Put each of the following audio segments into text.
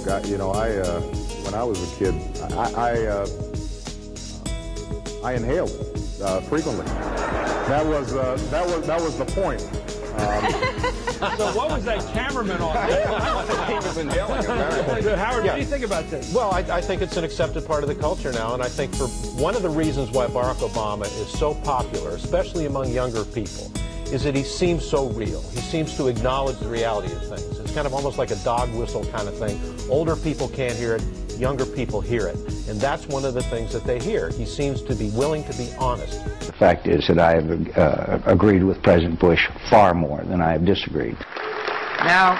When I was a kid, I inhaled frequently. That was the point. So what was that cameraman on? He was inhaling. Howard, what do you think about this? Well, I think it's an accepted part of the culture now, and I think for one of the reasons why Barack Obama is so popular, especially among younger people, is that he seems so real. He seems to acknowledge the reality of things. It's kind of almost like a dog whistle kind of thing. Older people can't hear it, younger people hear it. And that's one of the things that they hear. He seems to be willing to be honest. The fact is that I have agreed with President Bush far more than I have disagreed. Now,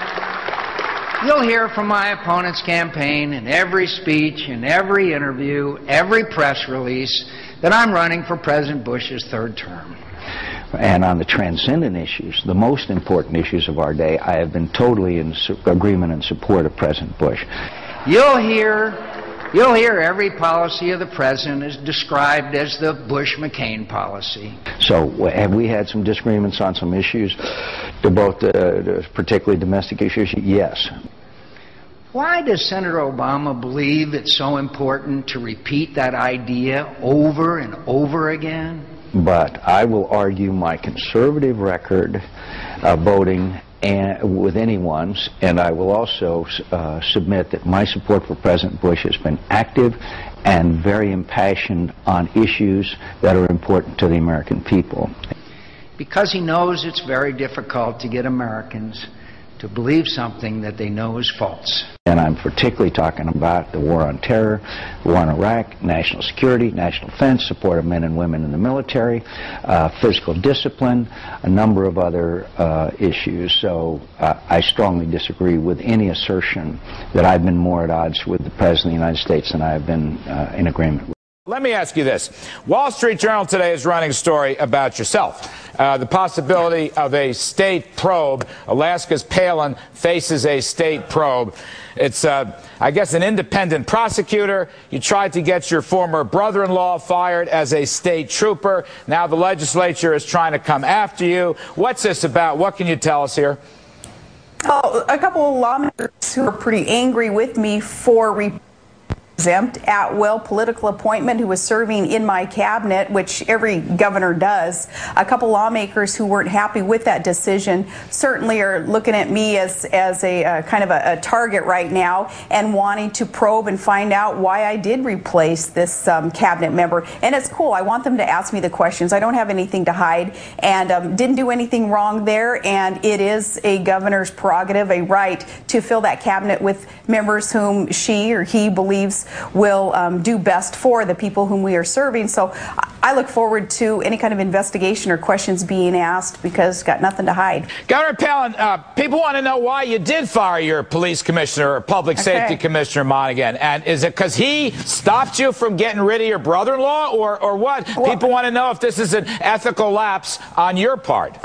you'll hear from my opponent's campaign in every speech, in every interview, every press release that I'm running for President Bush's third term. And on the transcendent issues, the most important issues of our day, I have been totally in agreement and support of President Bush. You'll hear every policy of the president is described as the Bush-McCain policy. So have we had some disagreements on some issues, both particularly domestic issues? Yes. Why does Senator Obama believe it's so important to repeat that idea over and over again? But I will argue my conservative record voting with anyone's, and I will also submit that my support for President Bush has been active and very impassioned on issues that are important to the American people. Because he knows it's very difficult to get Americans to believe something that they know is false. And I'm particularly talking about the war on terror, the war in Iraq, national security, national defense, support of men and women in the military, physical discipline, a number of other issues. So I strongly disagree with any assertion that I've been more at odds with the President of the United States than I've been in agreement with. Let me ask you this. Wall Street Journal today is running a story about yourself. The possibility of a state probe. Alaska's Palin faces a state probe. It's, I guess, an independent prosecutor. You tried to get your former brother-in-law fired as a state trooper. Now the legislature is trying to come after you. What's this about? What can you tell us here? Oh, a couple of lawmakers who are pretty angry with me for exempt at-will political appointment who was serving in my cabinet, which every governor does. A couple lawmakers who weren't happy with that decision certainly are looking at me as a kind of a target right now and wanting to probe and find out why I did replace this cabinet member. And it's cool. I want them to ask me the questions. I don't have anything to hide and didn't do anything wrong there. And it is a governor's prerogative, a right to fill that cabinet with members whom she or he believes will do best for the people whom we are serving. So I look forward to any kind of investigation or questions being asked because got nothing to hide. Governor Palin, people want to know why you did fire your police commissioner or public safety commissioner Monaghan. And is it because he stopped you from getting rid of your brother-in-law or what? Well, people want to know if this is an ethical lapse on your part.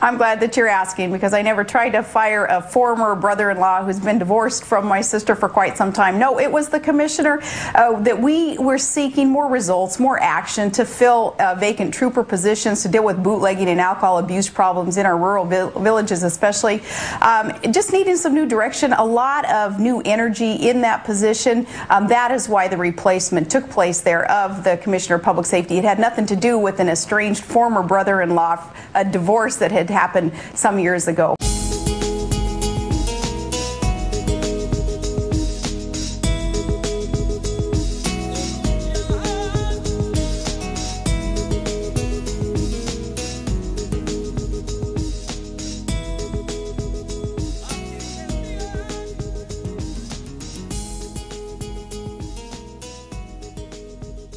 I'm glad that you're asking because I never tried to fire a former brother-in-law who's been divorced from my sister for quite some time. No, it was the commissioner that we were seeking more results, more action to fill vacant trooper positions to deal with bootlegging and alcohol abuse problems in our rural villages especially. Just needing some new direction, a lot of new energy in that position. That is why the replacement took place there of the Commissioner of Public Safety. It had nothing to do with an estranged former brother-in-law, a divorce that had happened some years ago.